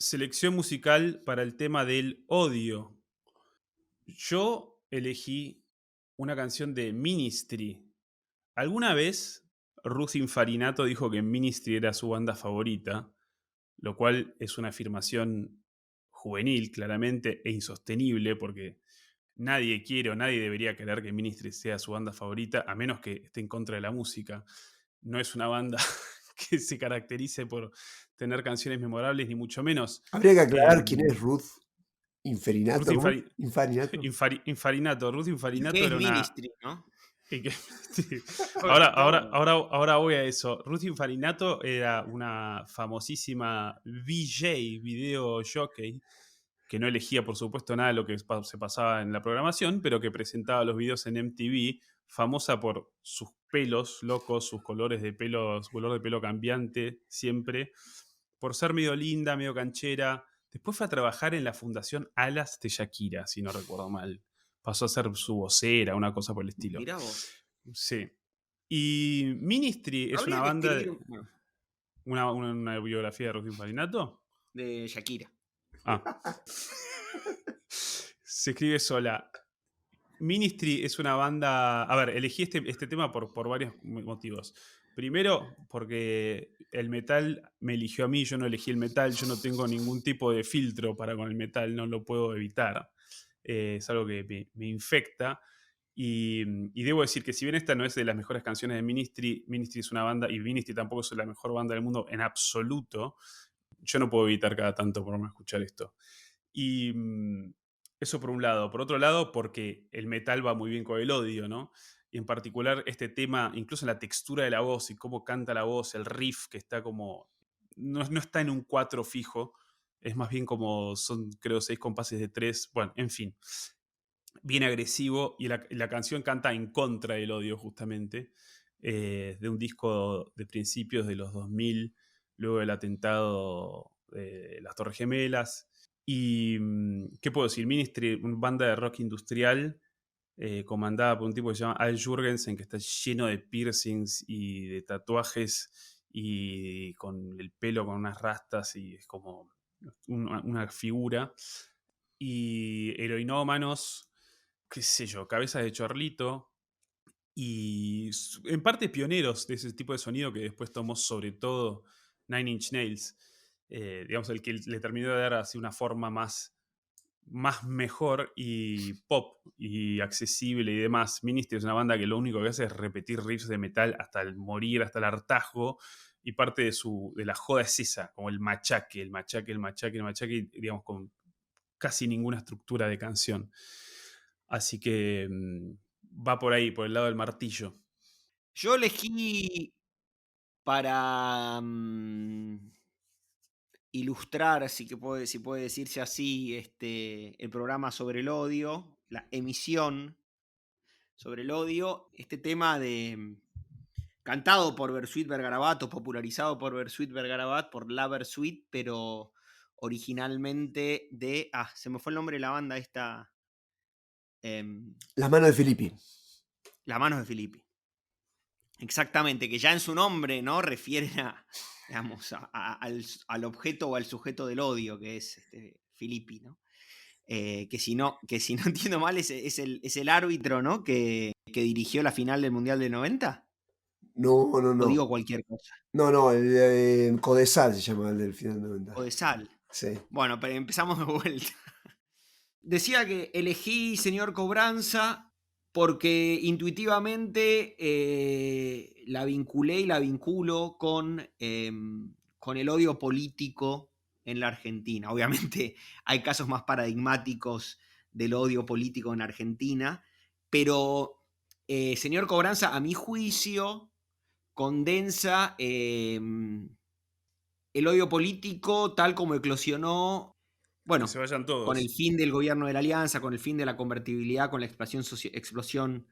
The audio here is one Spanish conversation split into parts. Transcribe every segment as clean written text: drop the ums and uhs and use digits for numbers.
selección musical para el tema del odio. Yo elegí una canción de Ministry. Alguna vez Ruth Infarinato dijo que Ministry era su banda favorita, lo cual es una afirmación juvenil, claramente, e insostenible, porque nadie quiere o nadie debería querer que Ministry sea su banda favorita, a menos que esté en contra de la música. No es una banda que se caracterice por tener canciones memorables, ni mucho menos. Habría que aclarar quién Em, es Ruth Ruth Inferinato, ¿cómo? Infarinato. Infarinato. Ruth ¿Y Infarinato qué es era una. Ministry, no? y que- sí. Sobre todo. Ahora voy a eso. Ruth Infarinato era una famosísima VJ, video jockey, que no elegía, por supuesto, nada de lo que se pasaba en la programación, pero que presentaba los videos en MTV, famosa por sus pelos locos, sus colores de pelo, su color de pelo cambiante siempre, por ser medio linda, medio canchera. Después fue a trabajar en la fundación Alas de Shakira, si no recuerdo mal. Pasó a ser su vocera, una cosa por el estilo. Mirá vos. Sí. Y Ministry es una Habría que banda, escribir bueno, una biografía de Rocío Farinato. de Shakira. Ah. Se escribe sola. Ministry es una banda. A ver, elegí este tema por varios motivos. Primero, porque el metal me eligió a mí, yo no elegí el metal, yo no tengo ningún tipo de filtro para con el metal, no lo puedo evitar. Es algo que me infecta. Y debo decir que si bien esta no es de las mejores canciones de Ministry, Ministry es una banda, y Ministry tampoco es la mejor banda del mundo en absoluto, yo no puedo evitar cada tanto por no escuchar esto. Y eso por un lado. Por otro lado, porque el metal va muy bien con el odio, ¿no? Y en particular este tema, incluso la textura de la voz y cómo canta la voz, el riff que está como. No está en un 4 fijo, es más bien como son, creo, 6 compases de 3. Bueno, en fin. Bien agresivo y la canción canta en contra del odio, justamente. De un disco de principios de los 2000, luego del atentado de las Torres Gemelas. Y, ¿qué puedo decir? Ministry, una banda de rock industrial comandada por un tipo que se llama Al Jurgensen, que está lleno de piercings y de tatuajes y con el pelo con unas rastas y es como una figura. Y heroinómanos, qué sé yo, cabezas de chorlito y en parte pioneros de ese tipo de sonido que después tomó sobre todo Nine Inch Nails. Digamos, el que le terminó de dar así una forma más mejor y pop y accesible y demás. Ministry es una banda que lo único que hace es repetir riffs de metal hasta el morir, hasta el hartazgo, y parte de la joda es esa, como el machaque, digamos, con casi ninguna estructura de canción. Así que va por ahí, por el lado del martillo. Yo elegí para ilustrar, si puede decirse así, el programa sobre el odio, la emisión sobre el odio, este tema cantado por Bersuit Vergarabat o popularizado por Bersuit Vergarabat, por La Bersuit, pero originalmente se me fue el nombre de la banda esta. Las manos de Filippi. Las manos de Filippi. Exactamente, que ya en su nombre, ¿no? Refieren digamos, al objeto o al sujeto del odio, que es Filippi, ¿no? Que si no entiendo mal, es el árbitro, ¿no? Que dirigió la final del Mundial del 90. No, no, O no. digo cualquier cosa. No, el Codesal se llama el del final 90. O de Sal. Sí. Bueno, pero empezamos de vuelta. Decía que elegí Señor Cobranza porque intuitivamente la vinculé y la vinculo con el odio político en la Argentina. Obviamente hay casos más paradigmáticos del odio político en Argentina, pero Señor Cobranza, a mi juicio, condensa el odio político tal como eclosionó, Que bueno, se vayan con el todos. fin del gobierno de la Alianza, con el fin de la convertibilidad, con la explosión social,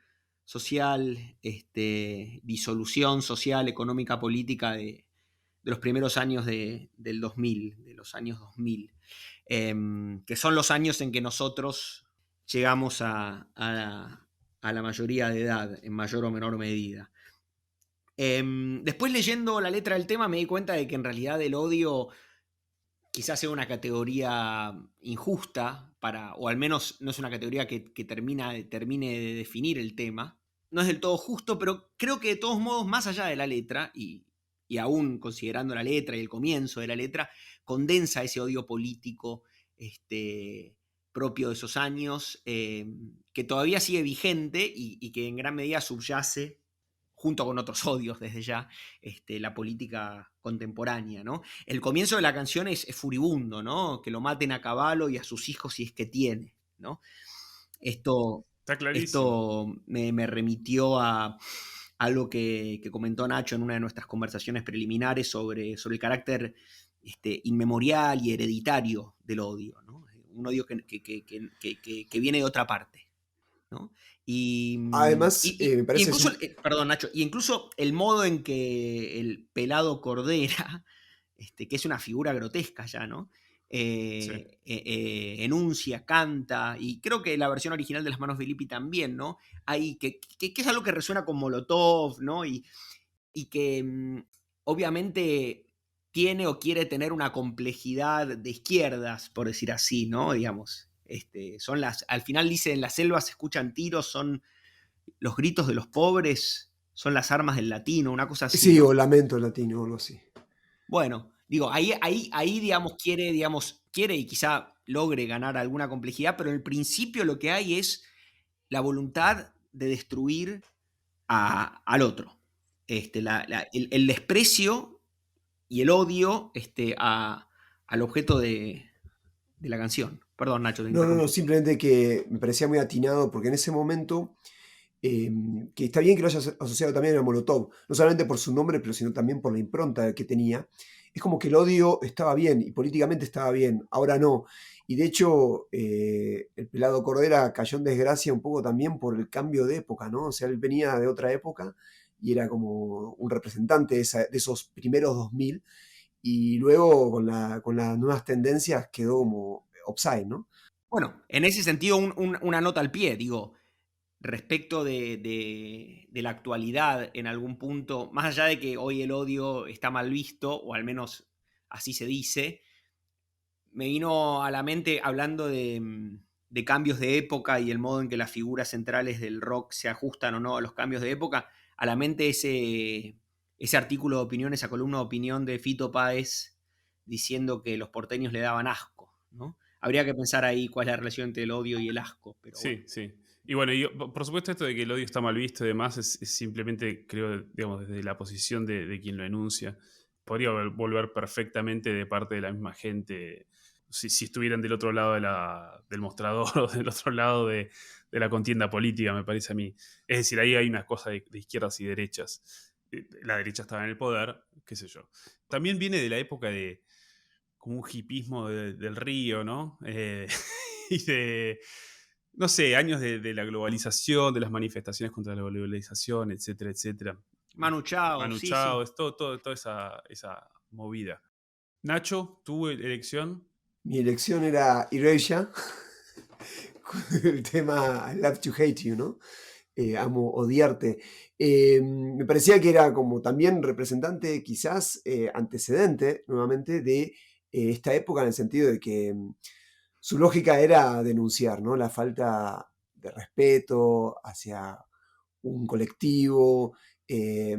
disolución social, económica, política de los primeros años del 2000, de los años 2000, que son los años en que nosotros llegamos a la mayoría de edad, en mayor o menor medida. Después leyendo la letra del tema me di cuenta de que en realidad el odio quizás sea una categoría injusta, o al menos no es una categoría que termine de definir el tema. No es del todo justo, pero creo que de todos modos, más allá de la letra, y aún considerando la letra y el comienzo de la letra, condensa ese odio político propio de esos años, que todavía sigue vigente y que en gran medida subyace, junto con otros odios desde ya, la política contemporánea, ¿no? El comienzo de la canción es furibundo, ¿no? Que lo maten a Cavallo y a sus hijos si es que tiene, ¿no? Esto, Está clarísimo. esto me remitió a algo que comentó Nacho en una de nuestras conversaciones preliminares sobre el carácter inmemorial y hereditario del odio, ¿no? Un odio que viene de otra parte, ¿no? Además, me parece Incluso, perdón Nacho, y incluso el modo en que el pelado Cordera, que es una figura grotesca ya, ¿no? Sí. Enuncia, canta, y creo que la versión original de Las Manos de Lippi también, ¿no? Hay, que es algo que resuena con Molotov, ¿no? Y que obviamente tiene o quiere tener una complejidad de izquierdas, por decir así, ¿no? Digamos. Al final dice, en la selva se escuchan tiros, son los gritos de los pobres, son las armas del latino, una cosa así, sí, o ¿no? lamento latino o algo así. Bueno, digo, ahí digamos, quiere y quizá logre ganar alguna complejidad, pero en el principio lo que hay es la voluntad de destruir al otro. El desprecio y el odio al objeto de la canción. Perdón, Nacho, te No, interrumpí. simplemente que me parecía muy atinado porque en ese momento, que está bien que lo hayas asociado también a Molotov, no solamente por su nombre, pero sino también por la impronta que tenía, es como que el odio estaba bien y políticamente estaba bien, ahora no. Y de hecho, el pelado Cordera cayó en desgracia un poco también por el cambio de época, ¿no? O sea, él venía de otra época y era como un representante de esos primeros 2000 y luego con las nuevas tendencias quedó como offside, ¿no? Bueno, en ese sentido, una nota al pie, digo, respecto de la actualidad en algún punto, más allá de que hoy el odio está mal visto, o al menos así se dice, me vino a la mente hablando de cambios de época y el modo en que las figuras centrales del rock se ajustan o no a los cambios de época, a la mente ese artículo de opinión, esa columna de opinión de Fito Páez diciendo que los porteños le daban asco, ¿no? Habría que pensar ahí cuál es la relación entre el odio y el asco, pero bueno. Sí, sí. Y bueno, por supuesto esto de que el odio está mal visto y demás es simplemente, creo, digamos, desde la posición de quien lo enuncia. Podría volver perfectamente de parte de la misma gente si estuvieran del otro lado del mostrador o del otro lado de la contienda política, me parece a mí. Es decir, ahí hay una cosa de izquierdas y derechas. La derecha estaba en el poder, qué sé yo. También viene de la época de como un hipismo del río, ¿no? Y de, no sé, años de la globalización, de las manifestaciones contra la globalización, etcétera, etcétera. Manu Chao, Manu sí, Chao, sí. es toda esa movida. Nacho, ¿tuvo elección? Mi elección era Erasure, con el tema I Love to Hate You, ¿no? Amo odiarte. Me parecía que era como también representante, quizás antecedente, nuevamente, de esta época, en el sentido de que su lógica era denunciar, ¿no? La falta de respeto hacia un colectivo. eh,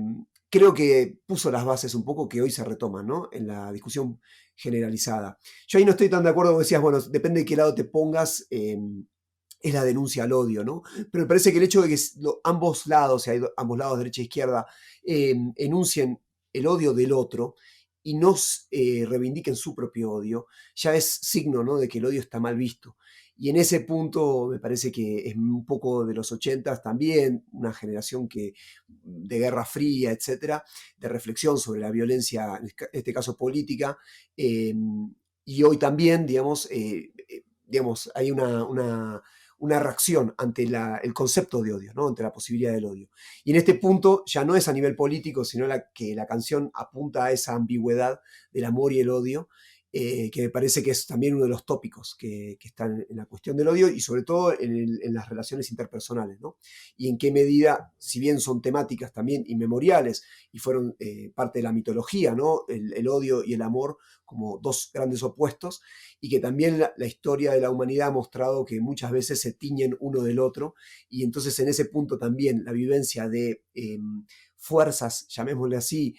Creo que puso las bases un poco que hoy se retoman, ¿no? En la discusión generalizada. Yo ahí no estoy tan de acuerdo, decías, bueno, depende de qué lado te pongas, es la denuncia al odio, ¿no? Pero me parece que el hecho de que ambos lados, o sea, ambos lados, derecha e izquierda, enuncien el odio del otro y no reivindiquen su propio odio, ya es signo, ¿no? De que el odio está mal visto. Y en ese punto me parece que es un poco de los 80 también, una generación de Guerra Fría, etcétera, de reflexión sobre la violencia, en este caso política, y hoy también, digamos hay una reacción ante el concepto de odio, ¿no? Ante la posibilidad del odio. Y en este punto ya no es a nivel político, sino que la canción apunta a esa ambigüedad del amor y el odio, que me parece que es también uno de los tópicos que están en la cuestión del odio y sobre todo en las relaciones interpersonales, ¿no? Y en qué medida, si bien son temáticas también inmemoriales y fueron parte de la mitología, ¿no? El odio y el amor como dos grandes opuestos, y que también la historia de la humanidad ha mostrado que muchas veces se tiñen uno del otro, y entonces en ese punto también la vivencia de fuerzas, llamémosle así,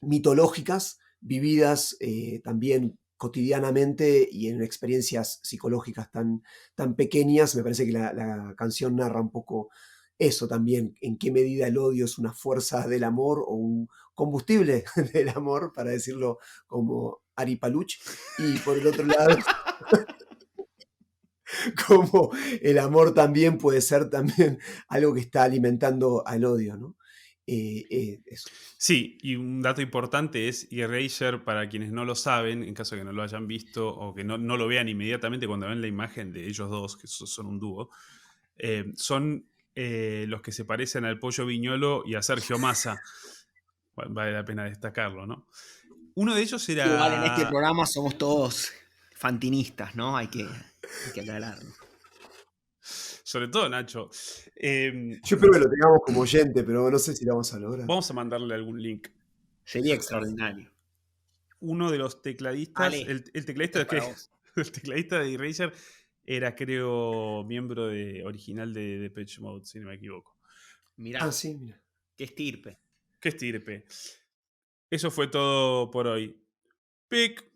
mitológicas, vividas también cotidianamente y en experiencias psicológicas tan pequeñas, me parece que la canción narra un poco eso también, en qué medida el odio es una fuerza del amor o un combustible del amor, para decirlo como Ari Paluch, y por el otro lado, como el amor también puede ser también algo que está alimentando al odio, ¿no? Eso. Sí, y un dato importante es Erasure, para quienes no lo saben, en caso de que no lo hayan visto o que no lo vean inmediatamente cuando ven la imagen de ellos dos, que son un dúo, son los que se parecen al Pollo Viñolo y a Sergio Massa. Bueno, vale la pena destacarlo, ¿no? Uno de ellos Igual en este era... programa somos todos fantinistas, ¿no? Hay que aclararlo. Sobre todo Nacho. Yo espero que lo tengamos como oyente, pero no sé si lo vamos a lograr. Vamos a mandarle algún link. Sería extraordinario. Uno de los tecladistas, Ale, el tecladista es para vos. el tecladista de Erasure era, creo, miembro original de Depeche Mode, si no me equivoco. Mirá, Sí, mira. qué estirpe. Qué estirpe. Eso fue todo por hoy. Pic.